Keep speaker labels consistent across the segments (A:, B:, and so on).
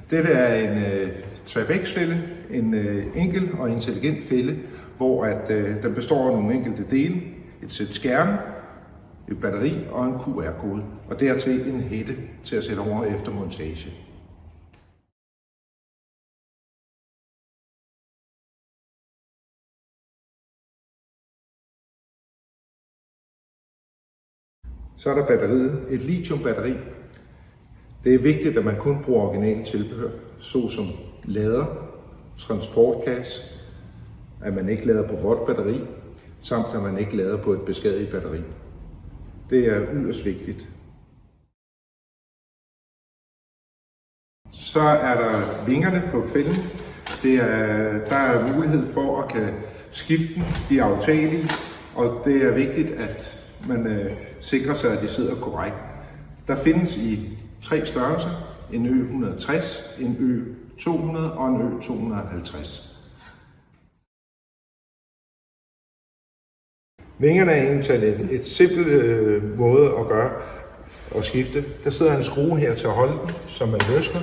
A: Dette er en Trabex-fælde, en enkel og intelligent fælde, hvor den består af nogle enkelte dele, et sæt skærme, et batteri og en QR-kode, og dertil en hætte til at sætte over efter montage. Så er der batteriet, et lithiumbatteri. Det er vigtigt, at man kun bruger originale tilbehør, såsom lader, transportkasse, at man ikke lader på vådt batteri, samt at man ikke lader på et beskadiget batteri. Det er yderst vigtigt. Så er der vingerne på fælden. Der er mulighed for at kan skifte dem, de er aftagelige, og det er vigtigt, at man sikrer sig, at de sidder korrekt. Der findes i 3 størrelser, en Ø160, en Ø200 og en Ø250. Vingerne er egentlig et simpelt måde at gøre og skifte. Der sidder en skrue her til at holde den, som man løsner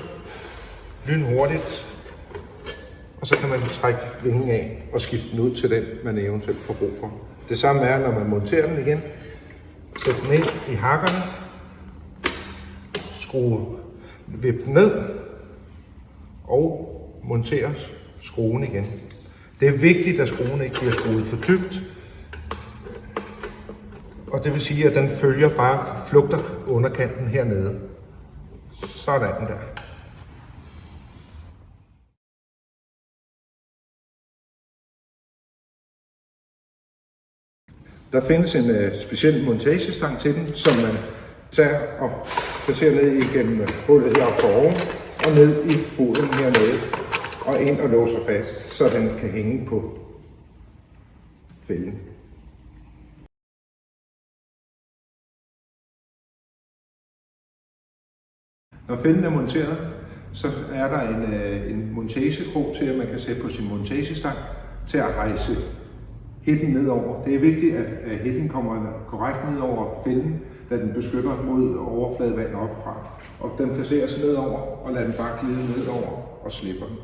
A: lynhurtigt. Og så kan man trække vingen af og skifte den ud til den, man eventuelt får brug for. Det samme er, når man monterer den igen. Sæt den ind i hakkerne, skrue vip den ned og montere skruen igen. Det er vigtigt, at skruen ikke bliver skruet for dybt. Og det vil sige, at den flugter underkanten hernede. Sådan der. Der findes en speciel montagestang til den, som man tager og placerer ned igennem hullet her for oven og ned i foden hernede og ind og låser fast, så den kan hænge på fælden. Når fælden er monteret, så er der en montagekrog til, at man kan sætte på sin montagestang til at hejse hætten nedover. Det er vigtigt, at hætten kommer korrekt ned over fælden, da den beskytter mod overfladevand opfra. Og den placeres nedover og lader den bare glide nedover og slipper den.